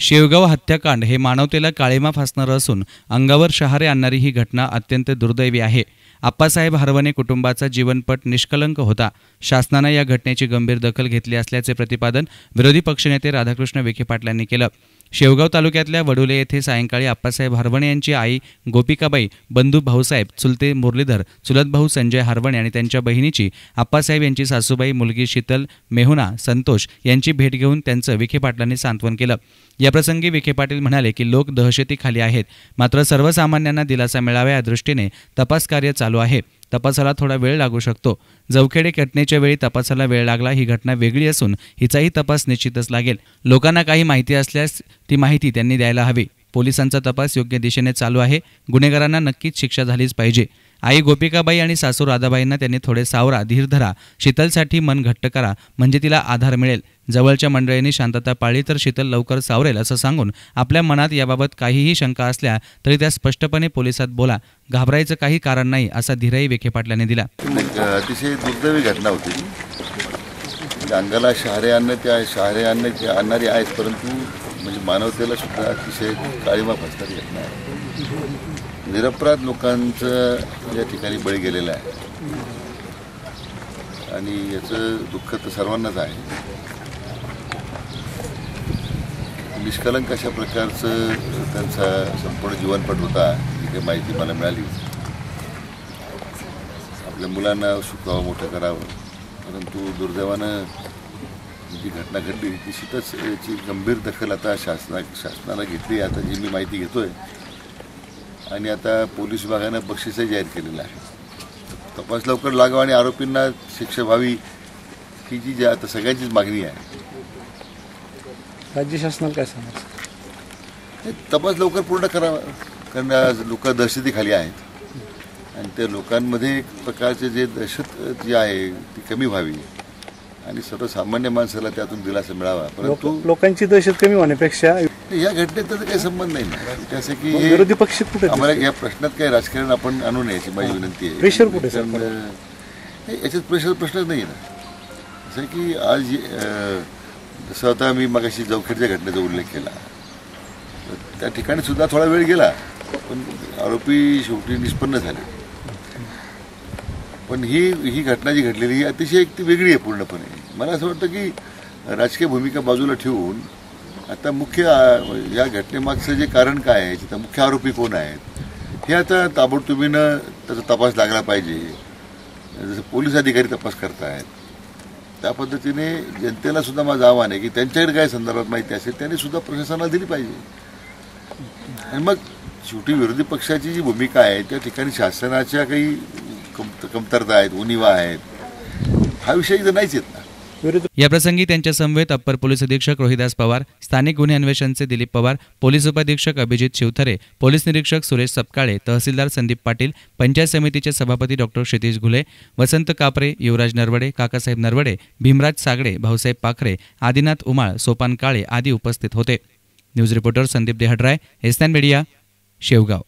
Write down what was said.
शेवगाव हत्याकांड हे मानवतेला काळिमा फासणारं असून अंगावर शहारे आणणारी ही घटना अत्यंत दुर्दैवी आहे। आप्पासाहेब हरवणे कुटुंबाचा जीवनपट निष्कलंक होता। शासनानं या घटनेची गंभीर दखल घेतली असल्याचे प्रतिपादन विरोधी पक्षनेते राधाकृष्ण विखे पाटील यांनी केलं। शेवगाव तालुक्यातल्या वडुले येथे सायंकाळी आप्पासाहेब हरवणे यांची आई गोपिकाबाई, बंधू भाऊसाहेब, चुलते मुरलीधर, चुलत भाऊ संजय हरवणे आणि त्यांच्या बहिणीची आप्पासाहेब यांची सासूबाई मुलगी शीतल, मेहुणा, संतोष यांची भेट घेऊन त्यांचं विखे पाटलांनी सांत्वन केलं। याप्रसंगी विखे पाटील म्हणाले की लोक दहशतीखाली आहेत, मात्र सर्वसामान्यांना दिलासा मिळावा या दृष्टीने तपास कार्य चालू आहे। तपासाला थोडा वेळ लागू शकतो। जवखेडे घटनेच्या वेळी तपासाला वेळ लागला, ही घटना वेगळी असून हिचाही तपास निश्चितच लागेल। लोकांना काही माहिती असल्यास ती माहिती त्यांनी द्यायला हवी। पोलिसांचा तपास योग्य दिशेने चालू आहे। गुन्हेगारांना नक्कीच शिक्षा झालीच पाहिजे। आई गोपिकाबाई आणि सासू राधाबाईंना त्यांनी थोडे सावरा, धीर धरा, शीतलसाठी मन घट्ट करा, म्हणजे तिला आधार मिळेल। जवळच्या मंडळींनी शांतता पाळली तर शीतल लवकर सावरेल असं सांगून आपल्या मनात याबाबत काहीही शंका असल्या तरी त्या स्पष्टपणे पोलिसात बोला, घाबरायचं काही कारण नाही असा धीरही विखे पाटलांनी दिला। अतिशय दुर्दैवी घटना होती। अंगाला शहारे आणणारी आहेत, परंतु म्हणजे मानवतेला सुद्धा अतिशय काळिमा फासणारी घटना आहे। निरपराध लोकांचं या ठिकाणी बळी गेलेला आहे आणि याचं दुःख तर सर्वांनाच आहे। निष्कलंक अशा प्रकारचं त्यांचा संपूर्ण जीवनपट होता, ही काही माहिती मला मिळाली। आपल्या मुलांना शिकवावं, मोठं करावं, परंतु दुर्दैवानं जी घटना घडली निश्चितच याची गंभीर दखल आता शासनाला घेतली। आता जी मी माहिती घेतोय आणि आता पोलीस विभागानं बक्षीसही जाहीर केलेलं आहे। तपास लवकर लागावा आणि आरोपींना शिक्षा व्हावी ही जी आता सगळ्यांचीच मागणी आहे। राज्य शासनाला काय सांगायचं? तपास लवकर पूर्ण करावा, कारण लोक दहशतीखाली आहेत आणि त्या लोकांमध्ये एक प्रकारचे जे दहशत जी आहे ती कमी व्हावी आणि सर्वसामान्य माणसाला त्यातून दिलासा मिळावा। परंतु लोकांची दहशत कमी होण्यापेक्षा या घटनेचा काही संबंध नाही ना, जसे की विरोधी पक्ष कुठे आम्हाला या प्रश्नात काही राजकारण आपण आणू नये याची माझी विनंती आहे। प्रेशर कुठे? याच्यात प्रश्नच नाही ना। जसं की आज जसं आता मी मगाशी जवखेडच्या घटनेचा उल्लेख केला, त्या ठिकाणी सुद्धा थोडा वेळ गेला, पण आरोपी शेवटी निष्पन्न झाले। पण ही घटना जी घडलेली ही अतिशय ती वेगळी आहे पूर्णपणे। मला असं वाटतं की राजकीय भूमिका बाजूला ठेवून आता मुख्य या घटनेमागचं जे कारण काय आहे, तिथं मुख्य आरोपी कोण आहेत हे आता ताबडतोबीनं त्याचा तपास लागला पाहिजे। जसं पोलीस अधिकारी तपास करतायत त्या पद्धतीने जनतेला सुद्धा माझं आव्हान आहे की त्यांच्याकडे काय संदर्भात माहिती असेल त्यांनी सुद्धा प्रशासनाला दिली पाहिजे। आणि मग शेवटी विरोधी पक्षाची जी भूमिका आहे त्या ठिकाणी शासनाच्या काही कमतरता आहेत, उणिवा आहेत, हा विषय इथं नाहीच येत ना। या प्रसंगी त्यांच्या समवेत अप्पर पोलीस अधीक्षक रोहिदास पवार, स्थानिक गुन्हे अन्वेषणचे दिलीप पवार, पोलीस उपाधीक्षक अभिजित शिवथरे, पोलीस निरीक्षक सुरेश सपकाळे, तहसीलदार संदीप पाटील, पंचायत समितीचे सभापती डॉक्टर क्षितिज घुले, वसंत कापरे, युवराज नरवडे, काकासाहेब नरवडे, भीमराज सागडे, भाऊसाहेब पाखरे, आदिनाथ उमाळ, सोपान काळे आदी उपस्थित होते। News reporter Sandeep Dehadray, SN media, Shevgaon.